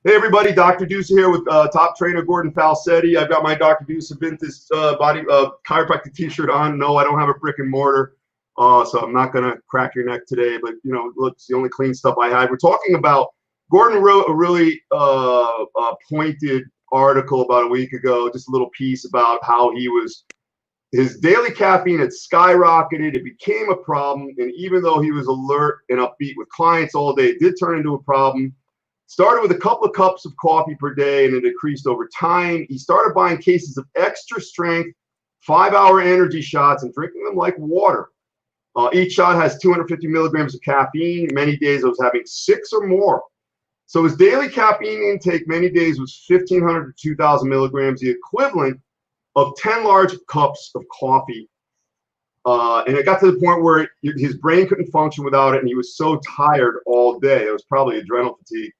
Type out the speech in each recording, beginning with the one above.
Hey everybody, Dr. Deuce here with top trainer Gordon Falcetti. I've got my Dr. Deuce Vintage body chiropractic t-shirt on. No, I don't have a brick and mortar, so I'm not gonna crack your neck today, but you know, look, it's the only clean stuff I had. We're talking about, Gordon wrote a really pointed article about a week ago, just a little piece about how his daily caffeine had skyrocketed. It became a problem, and even though he was alert and upbeat with clients all day, it did turn into a problem. Started with a couple of cups of coffee per day, and it decreased over time. He started buying cases of extra strength 5-hour energy shots and drinking them like water. Each shot has 250 milligrams of caffeine. Many days I was having 6 or more. So his daily caffeine intake many days was 1,500 to 2,000 milligrams, the equivalent of 10 large cups of coffee. And it got to the point where his brain couldn't function without it, and he was so tired all day. It was probably adrenal fatigue.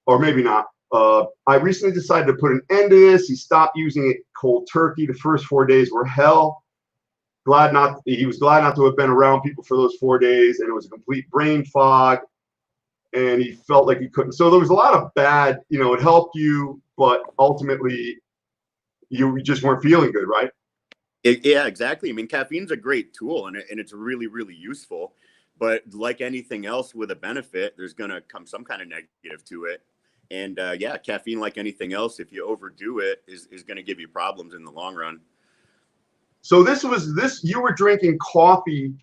Or maybe not. I recently decided to put an end to this. He stopped using it cold turkey. The first 4 days were hell. He was glad not to have been around people for those 4 days, and it was a complete brain fog, and he felt like he couldn't. So there was a lot of bad, you know, it helped you, but ultimately you just weren't feeling good, right? Yeah, exactly. I mean, caffeine's a great tool, and it's really, really useful. But like anything else with a benefit, there's going to come some kind of negative to it. And yeah, caffeine, like anything else, if you overdo it, is going to give you problems in the long run. So you were drinking coffee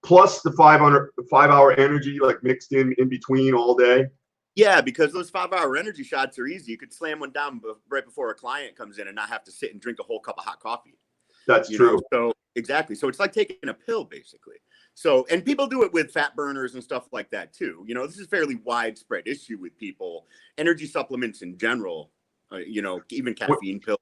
plus the 5-hour energy, like mixed in between all day? Yeah, because those 5-hour energy shots are easy. You could slam one down right before a client comes in and not have to sit and drink a whole cup of hot coffee. That's true. So exactly. So it's like taking a pill, basically. So, and people do it with fat burners and stuff like that too. You know, this is a fairly widespread issue with people. Energy supplements in general, you know, even caffeine pills,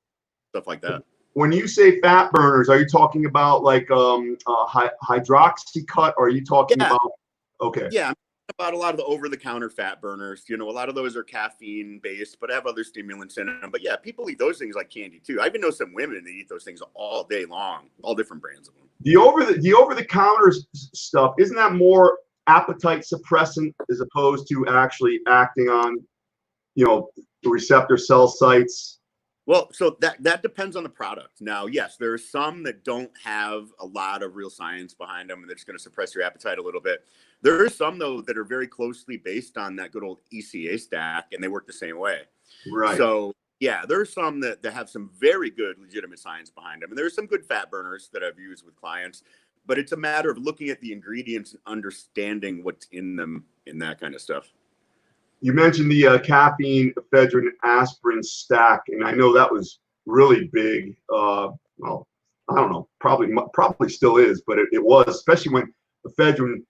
stuff like that. When you say fat burners, are you talking about like hydroxycut? Or are you talking about? Okay. Yeah, I'm talking about a lot of the over-the-counter fat burners. You know, a lot of those are caffeine based, but have other stimulants in them. But yeah, people eat those things like candy too. I even know some women that eat those things all day long, all different brands of them. The over-the-counter stuff, isn't that more appetite suppressant as opposed to actually acting on, you know, the receptor cell sites? Well, so that depends on the product. Now, yes, there are some that don't have a lot of real science behind them, and they're just going to suppress your appetite a little bit. There are some, though, that are very closely based on that good old ECA stack, and they work the same way. Right. So, yeah, there are some that have some very good legitimate science behind them. And there are some good fat burners that I've used with clients. But it's a matter of looking at the ingredients and understanding what's in them and that kind of stuff. You mentioned the caffeine, ephedrine, aspirin stack, and I know that was really big. Well, I don't know, probably still is, but it was, especially when ephedrine.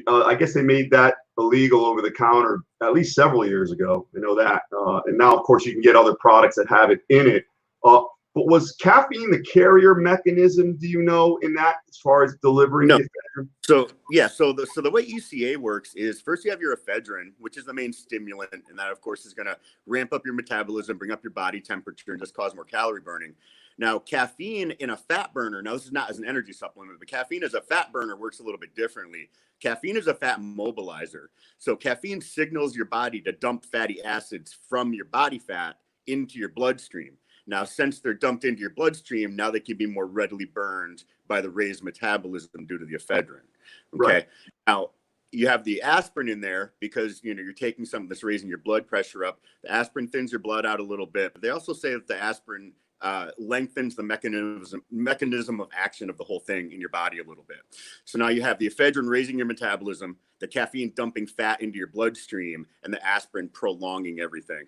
I guess they made that illegal over the counter at least several years ago. I know that, and now of course you can get other products that have it in it. But was caffeine the carrier mechanism, do you know, in that, as far as delivering no. the ephedrine? So yeah, so the way ECA works is first you have your ephedrine, which is the main stimulant, and that of course is going to ramp up your metabolism, bring up your body temperature, and just cause more calorie burning. Now, caffeine in a fat burner, now this is not as an energy supplement, but caffeine as a fat burner works a little bit differently. Caffeine is a fat mobilizer. So caffeine signals your body to dump fatty acids from your body fat into your bloodstream. Now, since they're dumped into your bloodstream, now they can be more readily burned by the raised metabolism due to the ephedrine. Okay. Right. Now, you have the aspirin in there because, you know, you're taking something that's raising your blood pressure up. The aspirin thins your blood out a little bit. But they also say that the aspirin lengthens the mechanism of action of the whole thing in your body a little bit. So now you have the ephedrine raising your metabolism, the caffeine dumping fat into your bloodstream, and the aspirin prolonging everything.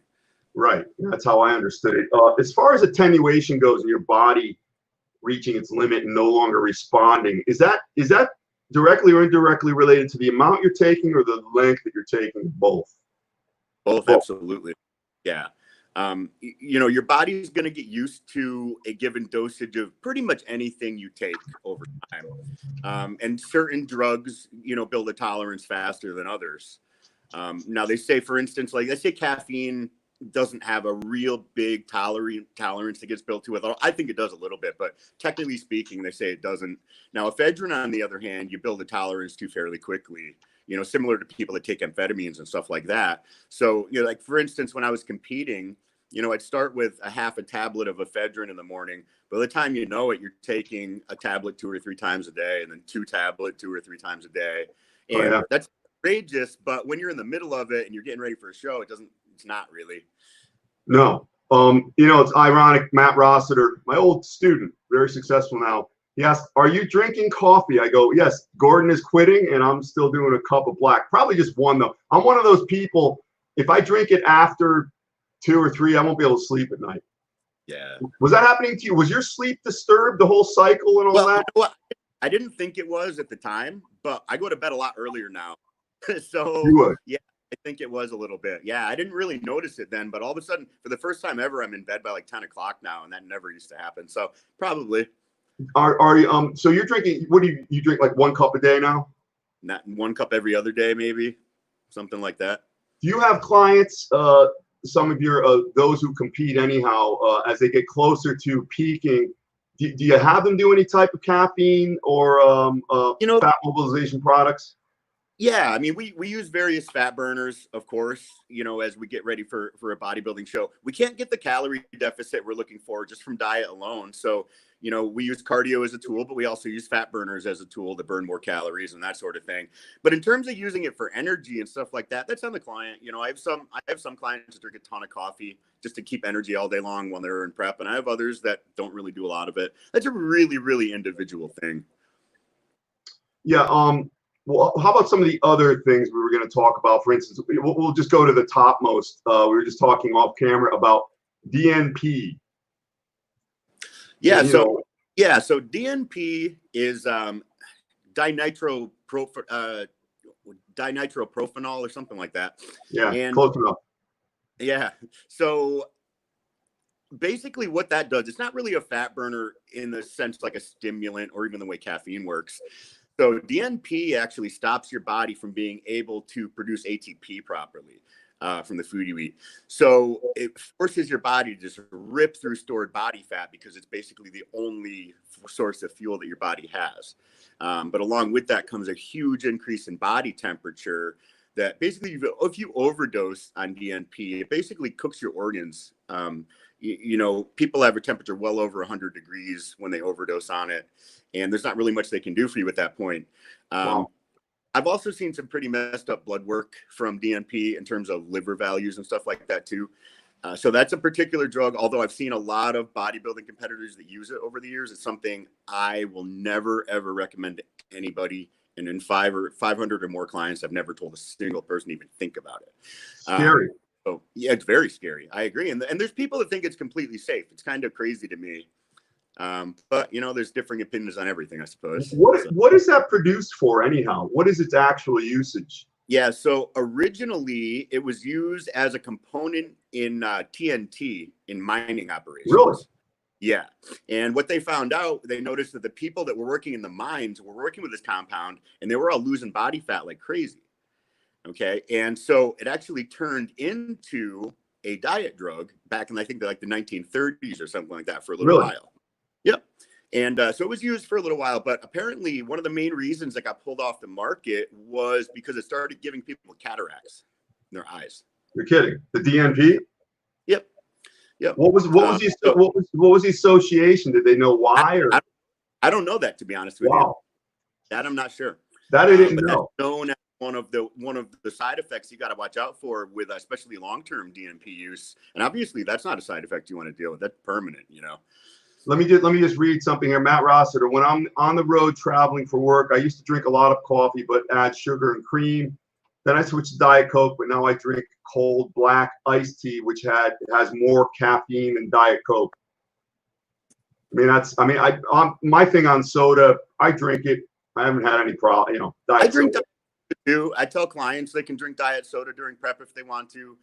Right. That's how I understood it. As far as attenuation goes in your body reaching its limit and no longer responding, is that directly or indirectly related to the amount you're taking or the length that you're taking? Both, absolutely. Yeah. You know, your body's going to get used to a given dosage of pretty much anything you take over time. And certain drugs, you know, build a tolerance faster than others. Now they say, for instance, like let's say caffeine doesn't have a real big tolerance that gets built to it. I think it does a little bit, but technically speaking, they say it doesn't. Now, ephedrine, on the other hand, you build a tolerance to fairly quickly. you know, similar to people that take amphetamines and stuff like that. So, you know, like for instance, when I was competing, you know, I'd start with a half a tablet of ephedrine in the morning. By the time you know it, you're taking a tablet 2 or 3 times a day, and then 2 tablets 2 or 3 times a day. And that's outrageous, but when you're in the middle of it and you're getting ready for a show, it's not really. No. You know, it's ironic. Matt Rossiter, my old student, very successful now. He asked, "Are you drinking coffee?" I go, "Yes." Gordon is quitting, and I'm still doing a cup of black. Probably just one though. I'm one of those people. If I drink it after 2 or 3, I won't be able to sleep at night. Yeah. Was that happening to you? Was your sleep disturbed, the whole cycle and all that? You know what? I didn't think it was at the time, but I go to bed a lot earlier now. So You would. yeah, I think it was a little bit. Yeah, I didn't really notice it then, but all of a sudden, for the first time ever, I'm in bed by like 10 o'clock now, and that never used to happen. So probably. Are you so you're drinking? What do you drink, like 1 cup a day now? Not 1 cup every other day, maybe something like that. Do you have clients? Some of your those who compete anyhow, as they get closer to peaking, do you have them do any type of caffeine or you know, fat mobilization products? Yeah, I mean, we use various fat burners, of course, you know, as we get ready for a bodybuilding show. We can't get the calorie deficit we're looking for just from diet alone. So, you know, we use cardio as a tool, but we also use fat burners as a tool to burn more calories and that sort of thing. But in terms of using it for energy and stuff like that, that's on the client. You know, I have some clients that drink a ton of coffee just to keep energy all day long while they're in prep, and I have others that don't really do a lot of it. That's a really, really individual thing. Yeah. Well, how about some of the other things we were going to talk about? For instance, we'll just go to the topmost. We were just talking off camera about DNP. Yeah. So DNP is dinitroprophanol or something like that. Yeah, and close enough. Yeah. So basically what that does, it's not really a fat burner in the sense like a stimulant or even the way caffeine works. So DNP actually stops your body from being able to produce ATP properly from the food you eat. So it forces your body to just rip through stored body fat because it's basically the only source of fuel that your body has. But along with that comes a huge increase in body temperature that basically, if you overdose on DNP, it basically cooks your organs. You know, people have a temperature well over 100 degrees when they overdose on it, and there's not really much they can do for you at that point. Wow. I've also seen some pretty messed up blood work from DNP in terms of liver values and stuff like that too. So that's a particular drug, although I've seen a lot of bodybuilding competitors that use it over the years. It's something I will never, ever recommend to anybody. And in 500 or more clients, I've never told a single person to even think about it. Scary. So yeah, it's very scary. I agree. And there's people that think it's completely safe. It's kind of crazy to me. But you know, there's differing opinions on everything, I suppose. What is that produced for anyhow? What is its actual usage? Yeah. So originally it was used as a component in TNT in mining operations. Really? Yeah. And what they found out, they noticed that the people that were working in the mines were working with this compound and they were all losing body fat like crazy. Okay. And so it actually turned into a diet drug back in, I think, like the 1930s or something like that for a little while. Yep. And so it was used for a little while, but apparently one of the main reasons it got pulled off the market was because it started giving people cataracts in their eyes. You're kidding. The DNP? Yep. Yep. What was the association? Did they know why? Or I don't know that, to be honest with you. That I'm not sure. That I didn't know. That's known as one of the side effects you got to watch out for with especially long-term DNP use. And obviously that's not a side effect you want to deal with. That's permanent, you know. Let me just read something here. Matt Rossiter, when I'm on the road traveling for work, I used to drink a lot of coffee, but add sugar and cream. Then I switched to Diet Coke, but now I drink cold black iced tea, which has more caffeine than Diet Coke. My thing on soda, I drink it. I haven't had any problem, you know. I drink Diet Soda too. I tell clients they can drink Diet Soda during prep if they want to.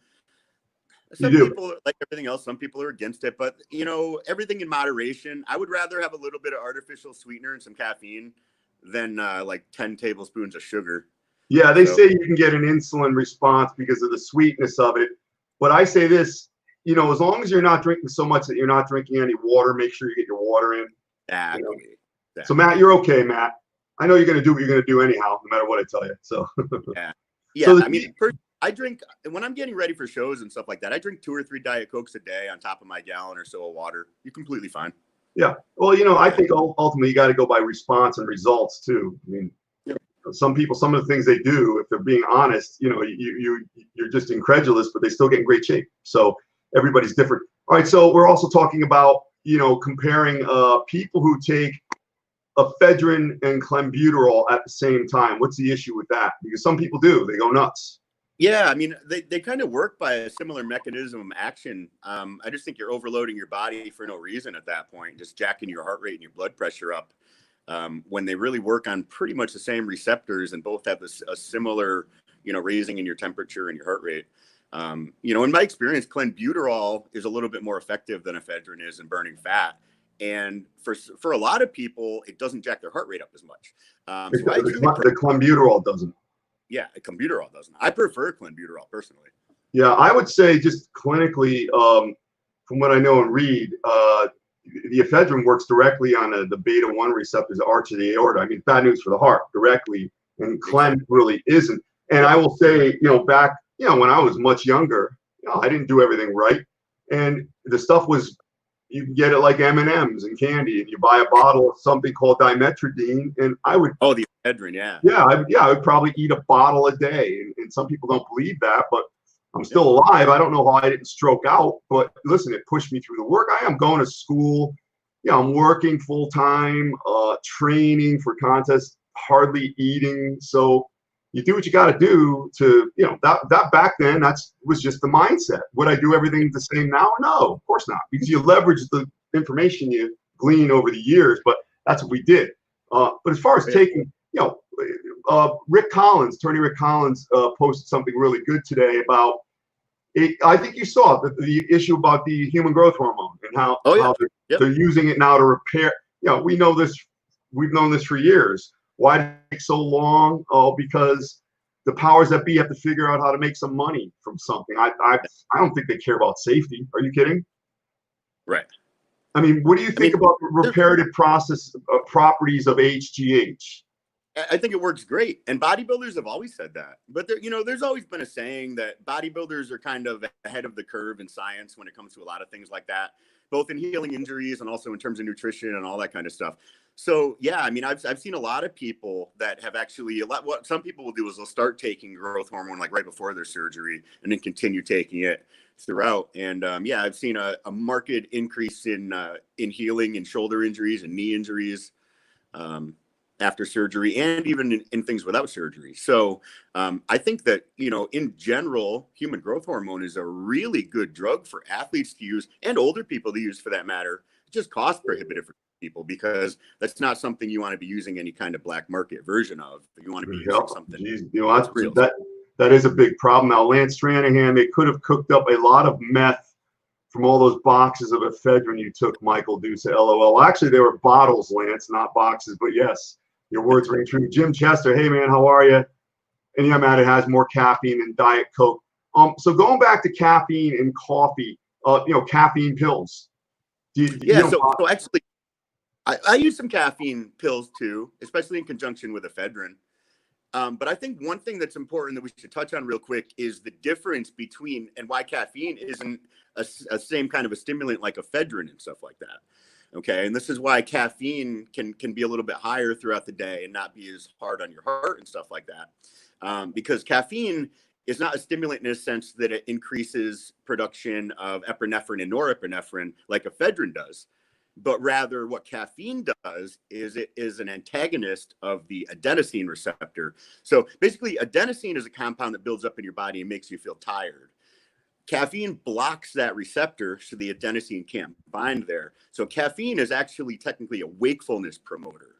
Some people, like everything else, some people are against it, but you know, everything in moderation. I would rather have a little bit of artificial sweetener and some caffeine than like 10 tablespoons of sugar. Yeah, they say you can get an insulin response because of the sweetness of it. But I say this, you know, as long as you're not drinking so much that you're not drinking any water, make sure you get your water in. Exactly. You know? So Matt, you're okay, Matt. I know you're going to do what you're going to do anyhow, no matter what I tell you. So, yeah. So I mean, I drink when I'm getting ready for shows and stuff like that. I drink 2 or 3 Diet Cokes a day on top of my gallon or so of water. You're completely fine. yeah. Well, I think ultimately you got to go by response and results too. I mean, some people, some of the things they do, if they're being honest, you're just incredulous, but they still get in great shape. So everybody's different. All right. So we're also talking about, comparing people who take ephedrine and clenbuterol at the same time. What's the issue with that? Because some people do, they go nuts. Yeah, I mean, they kind of work by a similar mechanism of action. I just think you're overloading your body for no reason at that point, just jacking your heart rate and your blood pressure up, when they really work on pretty much the same receptors and both have a similar, raising in your temperature and your heart rate. In my experience, clenbuterol is a little bit more effective than ephedrine is in burning fat. And for a lot of people, it doesn't jack their heart rate up as much. The clenbuterol doesn't. Yeah, clenbuterol doesn't. I prefer clenbuterol personally. Yeah, I would say just clinically, from what I know and read, the ephedrine works directly on the beta 1 receptors, the arch of the aorta. I mean, bad news for the heart directly, and clen really isn't. And I will say, back, when I was much younger, I didn't do everything right, and the stuff was, you can get it like M&Ms and candy, and you buy a bottle of something called dimetrodine, and I would. Oh, the ephedrine, yeah. Yeah, I would probably eat a bottle a day, and some people don't believe that, but I'm still alive. I don't know how I didn't stroke out, but listen, it pushed me through the work. I am going to school. I'm working full time, training for contests, hardly eating. So you do what you got to do to, that back then, was just the mindset. Would I do everything the same now? No, of course not, because you leverage the information you glean over the years, but that's what we did. But as far as taking, Rick Collins, attorney Rick Collins, posted something really good today about it. I think you saw the issue about the human growth hormone and how they're using it now to repair. We know this. We've known this for years. Why did it take so long? Oh, because the powers that be have to figure out how to make some money from something. I don't think they care about safety. Are you kidding? Right. I mean, what do you think about the reparative process properties of HGH? I think it works great. And bodybuilders have always said that. But there's always been a saying that bodybuilders are kind of ahead of the curve in science when it comes to a lot of things like that, both in healing injuries and also in terms of nutrition and all that kind of stuff. So, yeah, I mean, I've seen a lot of people that have actually, what some people will do is they'll start taking growth hormone like right before their surgery and then continue taking it throughout. And I've seen a marked increase in healing and shoulder injuries and knee injuries after surgery, and even in things without surgery. So I think that, in general, human growth hormone is a really good drug for athletes to use, and older people to use for that matter. It's just cost prohibitive for people, because that's not something you want to be using any kind of black market version of. You want to be using something. That is a big problem. Now, Lance Stranahan, they could have cooked up a lot of meth from all those boxes of ephedrine you took, Michael Duce, LOL. Actually, they were bottles, Lance, not boxes, but yes. Your words ring true. Jim Chester, hey man, how are you? And yeah, Matt, it has more caffeine than Diet Coke. So going back to caffeine and coffee, caffeine pills. So actually, I use some caffeine pills too, especially in conjunction with ephedrine. But I think one thing that's important that we should touch on real quick is the difference between, and why caffeine isn't a same kind of a stimulant like ephedrine and stuff like that. Okay, and this is why caffeine can be a little bit higher throughout the day and not be as hard on your heart and stuff like that. Because caffeine is not a stimulant in a sense that it increases production of epinephrine and norepinephrine like ephedrine does. But rather what caffeine does is it is an antagonist of the adenosine receptor. So basically, adenosine is a compound that builds up in your body and makes you feel tired. Caffeine blocks that receptor, so the adenosine can't bind there. So caffeine is actually technically a wakefulness promoter.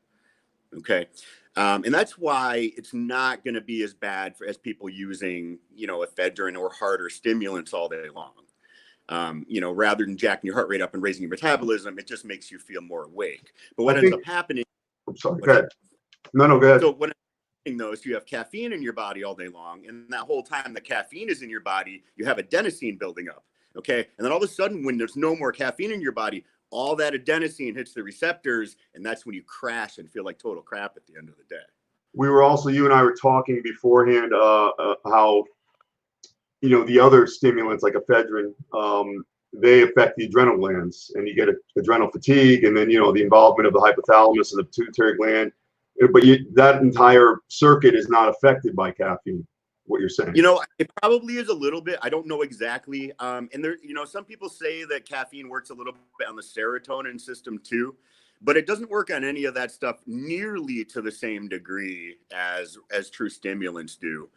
Okay. And that's why it's not going to be as bad as people using, ephedrine or harder stimulants all day long. Rather than jacking your heart rate up and raising your metabolism, it just makes you feel more awake. But what ends up happening? I'm sorry, go ahead. No, go ahead. So what those, you have caffeine in your body all day long, and that whole time the caffeine is in your body, you have adenosine building up. Okay, and then all of a sudden, when there's no more caffeine in your body, all that adenosine hits the receptors, and that's when you crash and feel like total crap at the end of the day. We were also, you and I were talking beforehand how, you know, the other stimulants like ephedrine, they affect the adrenal glands, and you get adrenal fatigue, and then, you know, the involvement of the hypothalamus and the pituitary gland. But that entire circuit is not affected by caffeine, what you're saying. You know, it probably is a little bit. I don't know exactly. And there, you know, some people say that caffeine works a little bit on the serotonin system too, but it doesn't work on any of that stuff nearly to the same degree as true stimulants do.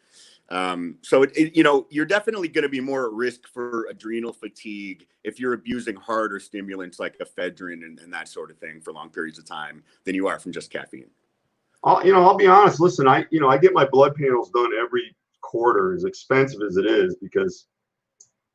So you know, you're definitely going to be more at risk for adrenal fatigue if you're abusing harder stimulants like ephedrine and that sort of thing for long periods of time than you are from just caffeine. I'll be honest. Listen, I get my blood panels done every quarter, as expensive as it is, because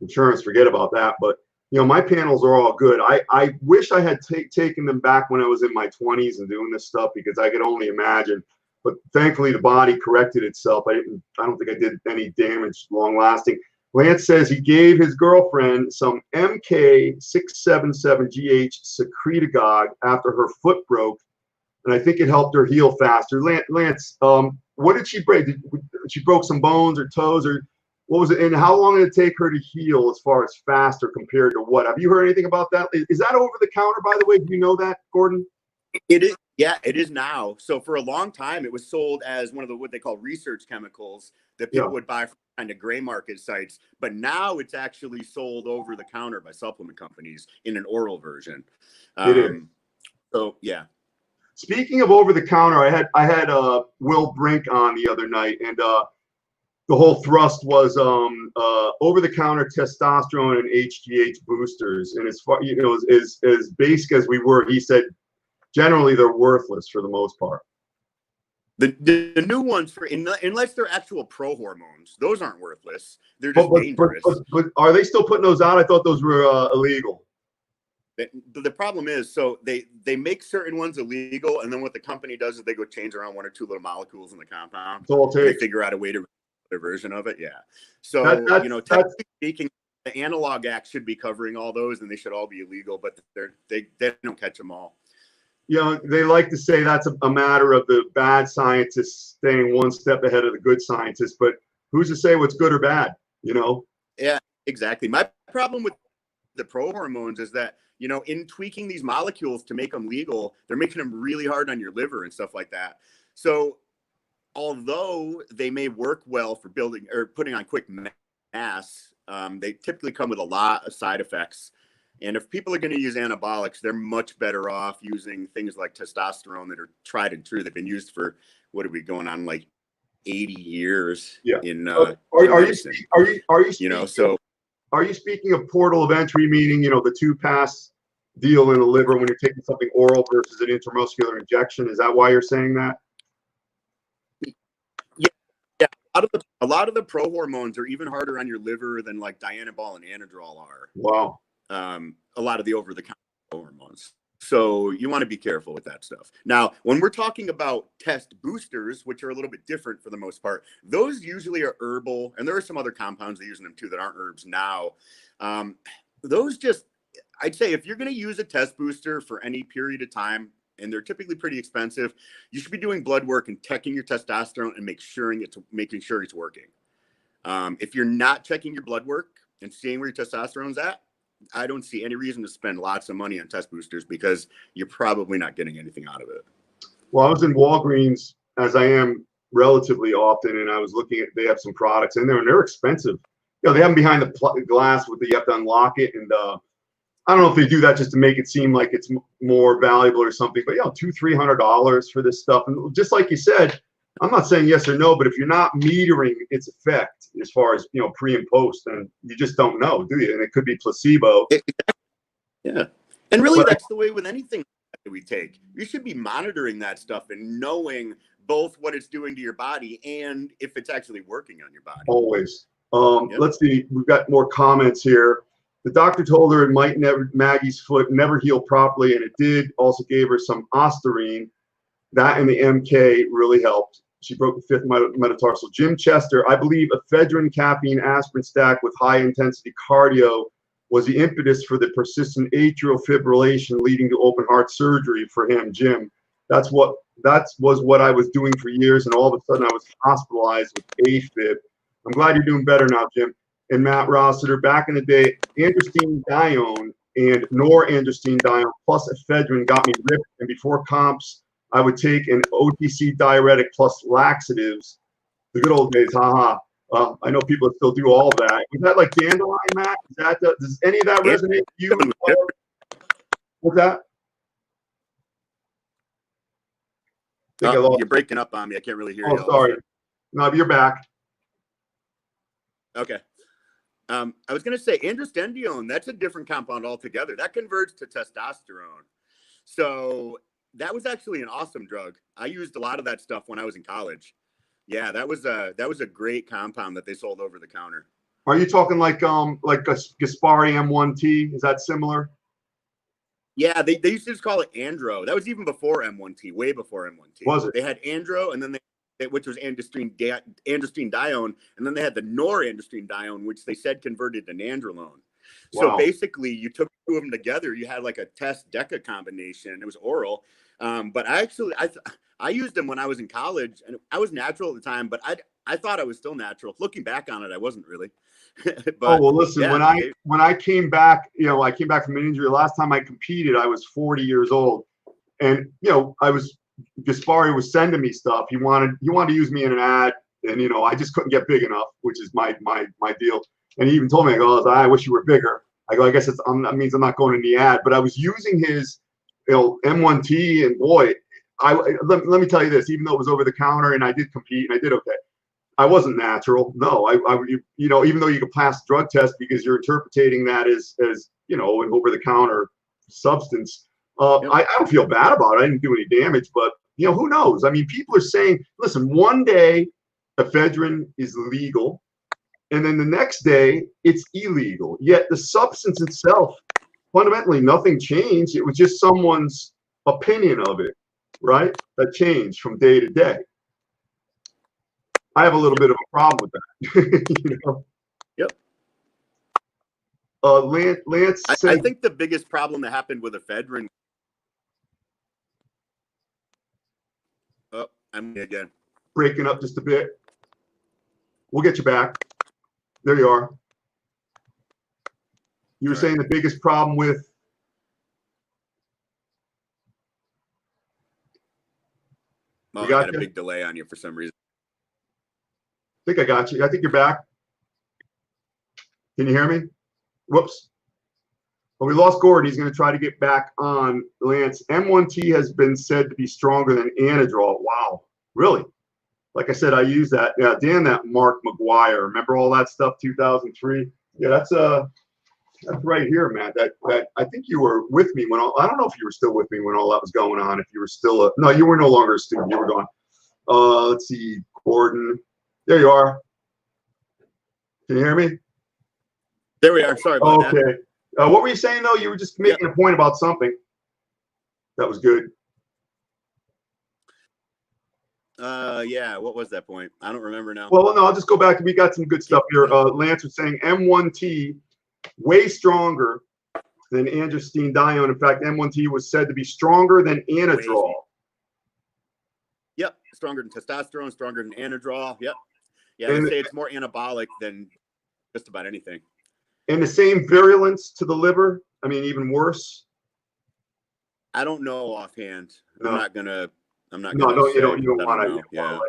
insurance, forget about that. But, you know, my panels are all good. I wish I had taken them back when I was in my 20s and doing this stuff, because I could only imagine. But thankfully, the body corrected itself. I don't think I did any damage long lasting. Lance says he gave his girlfriend some MK677GH secretagogue after her foot broke, and I think it helped her heal faster. Lance, what did she break? She broke some bones or toes, or what was it? And how long did it take her to heal as far as faster compared to what? Have you heard anything about that? Is that over the counter, by the way? Do you know that, Gordon? It is. Yeah, it is now. So for a long time, it was sold as one of what they call research chemicals that people would buy from kind of gray market sites. But now it's actually sold over the counter by supplement companies in an oral version. It is. So yeah. Speaking of over the counter, I had Will Brink on the other night, and the whole thrust was over the counter testosterone and HGH boosters. And as far, you know, as basic as we were, he said generally they're worthless for the most part. The new ones, unless they're actual pro hormones, those aren't worthless. They're just dangerous. But are they still putting those out? I thought those were illegal. The problem is, so they make certain ones illegal, and then what the company does is they go change around one or two little molecules in the compound. They figure out a way to their version of it. Yeah. So you know, technically speaking, the Analog Act should be covering all those, and they should all be illegal, but they don't catch them all. You know, they like to say that's a matter of the bad scientists staying one step ahead of the good scientists, but who's to say what's good or bad? You know? Yeah, exactly. My problem with the pro hormones is that, you know, in tweaking these molecules to make them legal, they're making them really hard on your liver and stuff like that. So although they may work well for building or putting on quick mass, they typically come with a lot of side effects. And if people are going to use anabolics, they're much better off using things like testosterone that are tried and true. They've been used for, what are we going on, like 80 years in are you you know, so are you speaking of portal of entry, meaning, you know, the 2-pass deal in the liver when you're taking something oral versus an intramuscular injection? Is that why you're saying that? Yeah. A lot of the pro hormones are even harder on your liver than like dianabol and anadrol are. Wow. A lot of the over-the-counter hormones. So you want to be careful with that stuff. Now, when we're talking about test boosters, which are a little bit different for the most part, those usually are herbal, and there are some other compounds they use in them too that aren't herbs now. Those just, I'd say if you're going to use a test booster for any period of time, and they're typically pretty expensive, you should be doing blood work and checking your testosterone and making sure it's working. If you're not checking your blood work and seeing where your testosterone's at, I don't see any reason to spend lots of money on test boosters because you're probably not getting anything out of it. Well, I was in Walgreens, as I am relatively often, and I was looking at, they have some products in there, and they're expensive. You know, they have them behind the glass with you have to unlock it, and I don't know if they do that just to make it seem like it's more valuable or something, but you know, $200-300 for this stuff. And just like you said, I'm not saying yes or no, but if you're not metering its effect as far as, you know, pre and post, then you just don't know, do you? And it could be placebo. Yeah. And really, that's the way with anything that we take. You should be monitoring that stuff and knowing both what it's doing to your body and if it's actually working on your body. Always. Let's see. We've got more comments here. The doctor told her Maggie's foot never healed properly, and it did. Also gave her some Ostarine. That and the MK really helped. She broke the 5th metatarsal. Jim Chester, I believe ephedrine, caffeine, aspirin stack with high intensity cardio was the impetus for the persistent atrial fibrillation leading to open heart surgery for him, Jim. That was what I was doing for years, and all of a sudden I was hospitalized with AFib. I'm glad you're doing better now, Jim. And Matt Rossiter, back in the day, androstenedione and norandrostenedione plus ephedrine got me ripped, and before comps, I would take an OTC diuretic plus laxatives. The good old days, haha. I know people that still do all of that. Is that like dandelion, Matt? Does any of that resonate with you? What's that? You're breaking up on me. I can't really hear you. Oh, sorry. No, you're back. Okay. I was going to say androstenedione, that's a different compound altogether. That converts to testosterone. So that was actually an awesome drug. I used a lot of that stuff when I was in college. Yeah, that was a great compound that they sold over the counter. Are you talking like a Gaspari M1T? Is that similar? Yeah, they used to just call it Andro. That was even before M1T, way before M1T. Was it? They had Andro, and then which was androstenedione, and then they had the norandrostenedione, which they said converted to nandrolone. So basically, you took two of them together. You had like a test deca combination. It was oral, but I used them when I was in college, and I was natural at the time, but I thought I was still natural. Looking back on it, I wasn't really. But, well, listen, yeah, when I came back, I came back from an injury. Last time I competed, I was 40 years old, and Gaspari was sending me stuff. He wanted to use me in an ad, and I just couldn't get big enough, which is my deal. And he even told me, I wish you were bigger. I go, I guess that means I'm not going in the ad. But I was using his, M1T, and boy, let me tell you this. Even though it was over the counter, and I did compete, and I did okay, I wasn't natural. No, even though you could pass the drug test because you're interpreting that as an over the counter substance. Yep. I don't feel bad about it. I didn't do any damage, but who knows? I mean, people are saying, listen, one day ephedrine is legal, and then the next day it's illegal. Yet the substance itself, fundamentally, nothing changed. It was just someone's opinion of it, right? That changed from day to day. I have a little bit of a problem with that. Yep. Lance said, I think the biggest problem that happened with ephedrine. Oh, I'm again. Breaking up just a bit. We'll get you back. There you are. You were saying the biggest problem with. Oh, I had a big delay on you for some reason. I think I got you. I think you're back. Can you hear me? Whoops. Well, we lost Gordon. He's going to try to get back on. Lance, M1T has been said to be stronger than Anadrol. Wow. Really? Like I said, I use that. Yeah, damn that Mark McGuire. Remember all that stuff, 2003? Yeah, that's right here, Matt. That I think you were with me when I don't know if you were still with me when all that was going on. If you were still no, you were no longer a student. You were gone. Let's see, Gordon. There you are. Can you hear me? There we are. Sorry about that. Okay. What were you saying, though? You were just making a point about something. That was good. Yeah. What was that point? I don't remember now. Well, no, I'll just go back. We got some good stuff here. Lance was saying M1T way stronger than androstenedione. In fact, M1T was said to be stronger than Anadrol. Yep. Stronger than testosterone, stronger than Anadrol. Yep. Yeah, they say it's more anabolic than just about anything. And the same virulence to the liver? I mean, even worse? I don't know offhand. No. I'm not gonna. No, you don't want to. Yeah.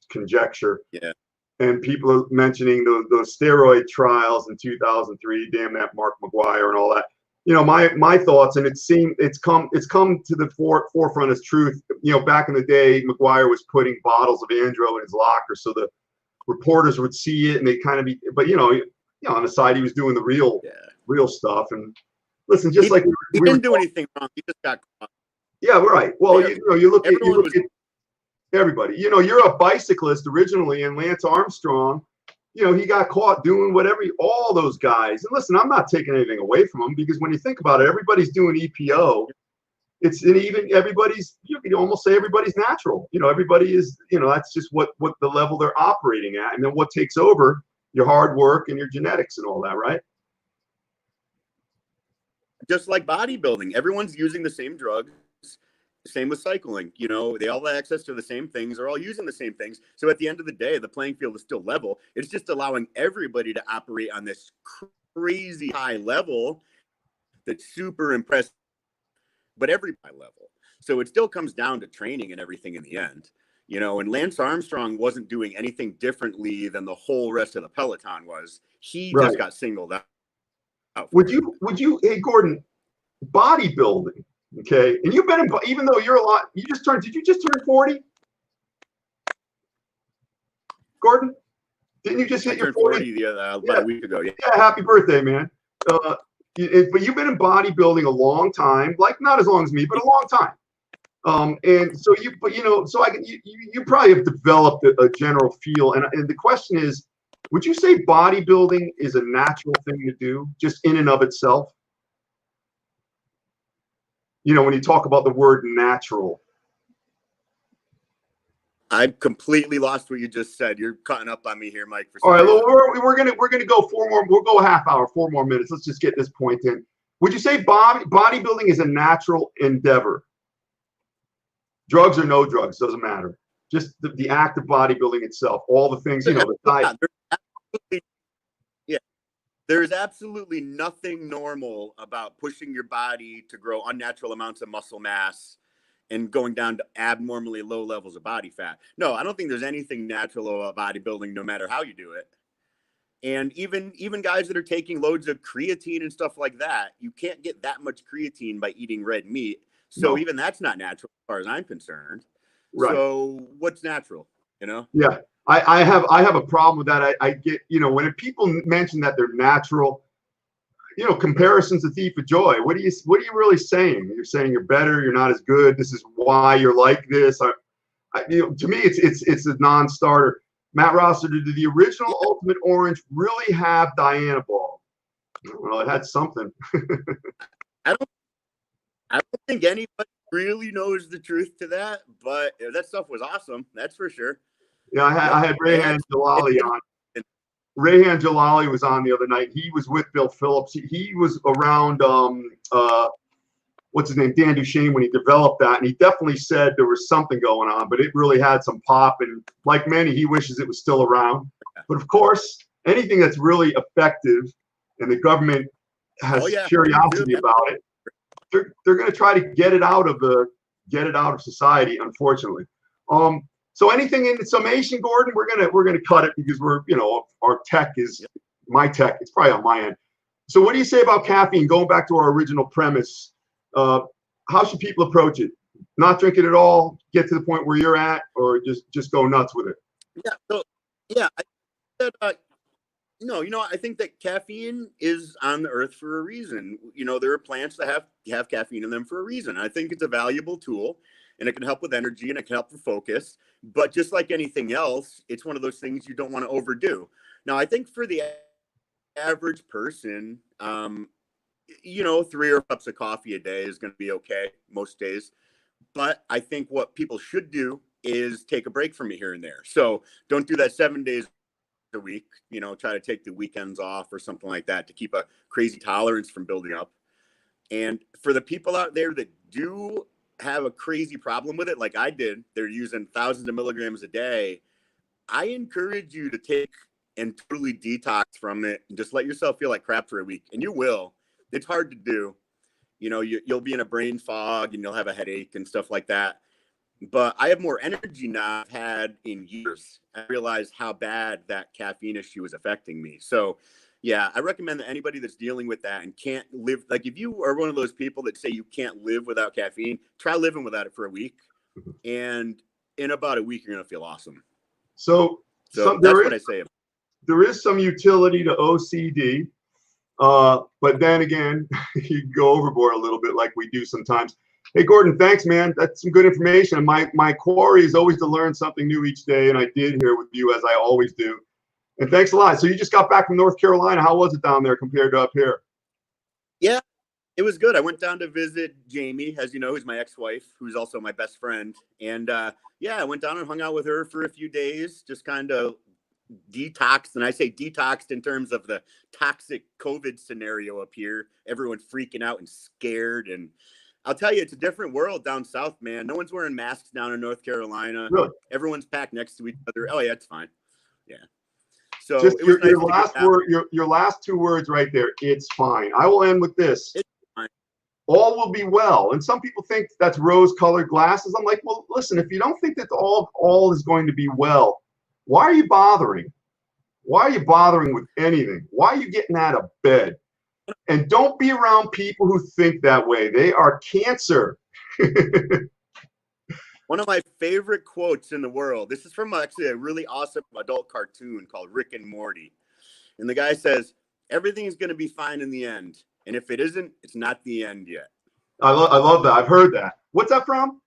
Conjecture. Yeah. And people are mentioning those steroid trials in 2003. Damn that Mark McGuire and all that. My thoughts, and it's come to the forefront as truth. Back in the day, McGuire was putting bottles of Andro in his locker, so the reporters would see it, and they kind of be. But on the side, he was doing the real stuff. And listen, just he didn't do anything wrong. He just got caught. Yeah, right. Well, you look at everybody. You're a bicyclist originally, and Lance Armstrong, he got caught doing whatever. All those guys. And listen, I'm not taking anything away from them, because when you think about it, everybody's doing EPO. You can almost say everybody's natural. Everybody is. That's just what the level they're operating at, and then what takes over your hard work and your genetics and all that, right? just like bodybuilding, everyone's using the same drugs. Same with cycling. You know, they all have access to the same things. They're all using the same things. So at the end of the day, the playing field is still level. It's just allowing everybody to operate on this crazy high level that's super impressive, but every high level. So it still comes down to training and everything in the end. You know, and Lance Armstrong wasn't doing anything differently than the whole rest of the peloton was. He Right. just got singled out. Would you, hey, Gordon, bodybuilding, okay? And you've been in, even though you're a lot, did you just turn 40? Gordon? Didn't you just hit your 40? About a week ago. Yeah. Yeah, happy birthday, man. But you've been in bodybuilding a long time, like not as long as me, but a long time. And so you probably have developed a general feel. And the question is, would you say bodybuilding is a natural thing to do, just in and of itself? You know, when you talk about the word natural. I completely lost what you just said. You're cutting up on me here, Mike. All right, well, we're gonna go we'll go a half hour, 4 more minutes. Let's just get this point in. Would you say bodybuilding is a natural endeavor? Drugs or no drugs, doesn't matter. Just the act of bodybuilding itself, all the things, you know, the diet. Yeah, there's absolutely nothing normal about pushing your body to grow unnatural amounts of muscle mass and going down to abnormally low levels of body fat. No, I don't think there's anything natural about bodybuilding, no matter how you do it. And even guys that are taking loads of creatine and stuff like that, you can't get that much creatine by eating red meat. So even that's not natural as far as I'm concerned. Right. So what's natural, you know? Yeah, I have a problem with that. I get, you know, when people mention that they're natural, you know, comparison's a thief of joy. What are you really saying? You're saying you're better, you're not as good. This is why you're like this. You know, to me, it's a non-starter. Matt Rosser, did the original Ultimate Orange really have Diana Ball? Well, it had something. I don't think anybody really knows the truth to that, but that stuff was awesome. That's for sure. Yeah, I had Rayhan Jalali on. Rayhan Jalali was on the other night. He was with Bill Phillips. He was around, what's his name, Dan Duchesne, when he developed that. And he definitely said there was something going on, but it really had some pop. And like many, he wishes it was still around. But of course, anything that's really effective and the government has curiosity about it, they're going to try to get it out of society, unfortunately. So anything in summation, Gordon, we're gonna cut it because our tech is my tech. It's probably on my end. So what do you say about caffeine? Going back to our original premise, how should people approach it? Not drink it at all, get to the point where you're at, or just go nuts with it? Yeah. So yeah, I said, no, I think that caffeine is on the earth for a reason. You know, there are plants that have caffeine in them for a reason. I think it's a valuable tool, and it can help with energy and it can help with focus. But just like anything else, it's one of those things you don't want to overdo. Now, I think for the average person, 3 or 4 cups of coffee a day is going to be okay most days. But I think what people should do is take a break from it here and there. So don't do that 7 days a week, try to take the weekends off or something like that to keep a crazy tolerance from building up. And for the people out there that do have a crazy problem with it, like I did, they're using thousands of milligrams a day, I encourage you to take and totally detox from it and just let yourself feel like crap for a week. And you will. It's hard to do. You'll be in a brain fog and you'll have a headache and stuff like that. But I have more energy now I've had in years. I realized how bad that caffeine issue is affecting me. So yeah, I recommend that anybody that's dealing with that and can't live, like if you are one of those people that say you can't live without caffeine, try living without it for a week. And in about a week, you're going to feel awesome. So that's what I say. There is some utility to OCD, but then again, you go overboard a little bit like we do sometimes. Hey, Gordon, thanks, man. That's some good information. My quarry is always to learn something new each day, and I did here with you, as I always do. And thanks a lot. So you just got back from North Carolina. How was it down there compared to up here? Yeah, it was good. I went down to visit Jamie, as you know, who's my ex-wife, who's also my best friend. And I went down and hung out with her for a few days, just kind of detoxed, and I say detoxed in terms of the toxic COVID scenario up here. Everyone's freaking out and scared. And I'll tell you, it's a different world down south, man. No one's wearing masks down in North Carolina. Really? Everyone's packed next to each other. Oh yeah, it's fine. Yeah. So Just it was your nice last word, your last two words right there. It's fine. I will end with this. It's fine. All will be well. And some people think that's rose-colored glasses. I'm like, well, listen, if you don't think that all is going to be well, why are you bothering? Why are you bothering with anything? Why are you getting out of bed? And don't be around people who think that way. They are cancer. One of my favorite quotes in the world. This is from actually a really awesome adult cartoon called Rick and Morty. And the guy says, everything's going to be fine in the end. And if it isn't, it's not the end yet. I love that. I've heard that. What's that from?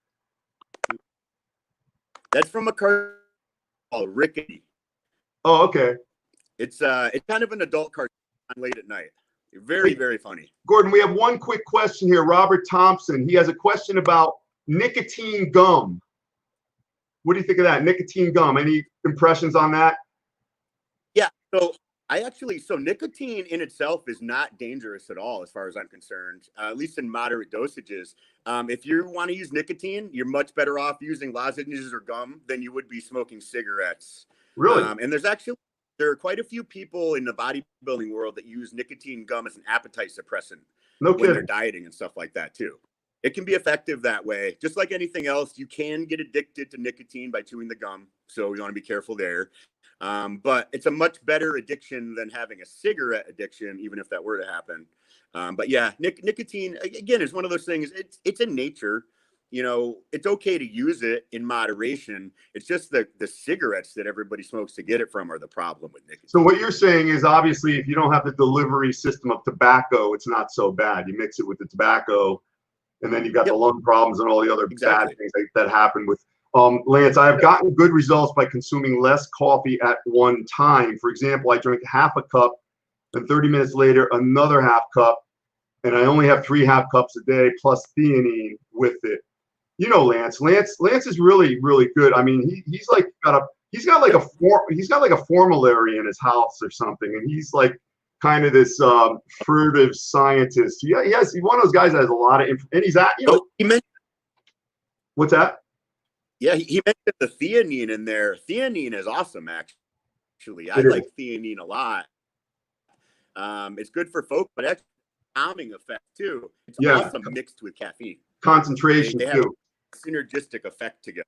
That's from a cartoon called Rickety. Oh, okay. It's kind of an adult cartoon late at night. Very, very funny. Gordon, we have one quick question here. Robert Thompson, he has a question about nicotine gum. What do you think of that? Nicotine gum. Any impressions on that? Yeah. So nicotine in itself is not dangerous at all, as far as I'm concerned, at least in moderate dosages. If you want to use nicotine, you're much better off using lozenges or gum than you would be smoking cigarettes. Really? And there are quite a few people in the bodybuilding world that use nicotine gum as an appetite suppressant when they're dieting and stuff like that too. It can be effective that way. Just like anything else, you can get addicted to nicotine by chewing the gum. So you want to be careful there. But it's a much better addiction than having a cigarette addiction, even if that were to happen. But yeah, nicotine, again, is one of those things. It's in nature. You know, it's okay to use it in moderation. It's just the cigarettes that everybody smokes to get it from are the problem with nicotine. So what you're saying is, obviously, if you don't have the delivery system of tobacco, it's not so bad. You mix it with the tobacco, and then you've got the lung problems and all the other bad things that happen with. Lance, I have gotten good results by consuming less coffee at one time. For example, I drink half a cup, and 30 minutes later, another half cup, and I only have 3 half cups a day plus theanine with it. You know, Lance is really, really good. I mean, he's got like a formulary in his house or something, and he's like kind of this furtive scientist. Yeah, he's one of those guys that has a lot of and he's at, you know. He mentioned, what's that? Yeah, he mentioned the theanine in there. Theanine is awesome, actually. I like theanine a lot. It's good for folks, but it's calming effect too. It's awesome mixed with caffeine. Concentration they too. Synergistic effect together.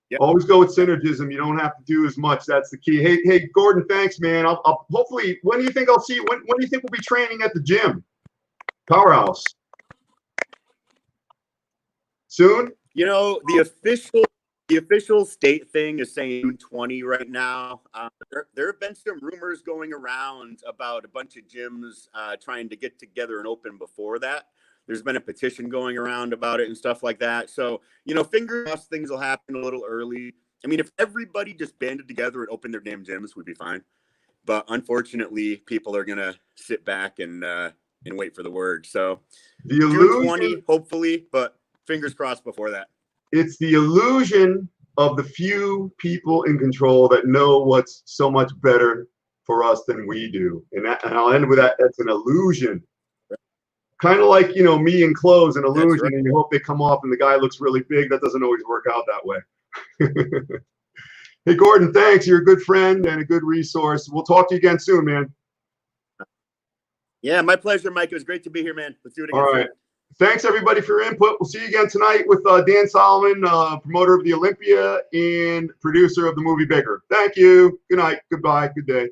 Yep. Always go with synergism. You don't have to do as much. That's the key. Hey, Gordon, thanks, man. I'll hopefully. When do you think I'll see you? When do you think we'll be training at the gym? Powerhouse. Soon? You know, the official state thing is saying June 20 right now. There have been some rumors going around about a bunch of gyms trying to get together and open before that. There's been a petition going around about it and stuff like that. So, you know, fingers crossed things will happen a little early. I mean, if everybody just banded together and opened their damn gyms, we'd be fine. But unfortunately, people are going to sit back and wait for the word. So the June 20, hopefully, but fingers crossed before that. It's the illusion of the few people in control that know what's so much better for us than we do. And I'll end with that. That's an illusion. Kind of like, you know, me and clothes, an illusion, right. And you hope they come off and the guy looks really big. That doesn't always work out that way. Hey, Gordon, thanks. You're a good friend and a good resource. We'll talk to you again soon, man. Yeah, my pleasure, Mike. It was great to be here, man. Let's do it again. All right. Thanks, everybody, for your input. We'll see you again tonight with Dan Solomon, promoter of the Olympia and producer of the movie Bigger. Thank you. Good night. Goodbye. Good day.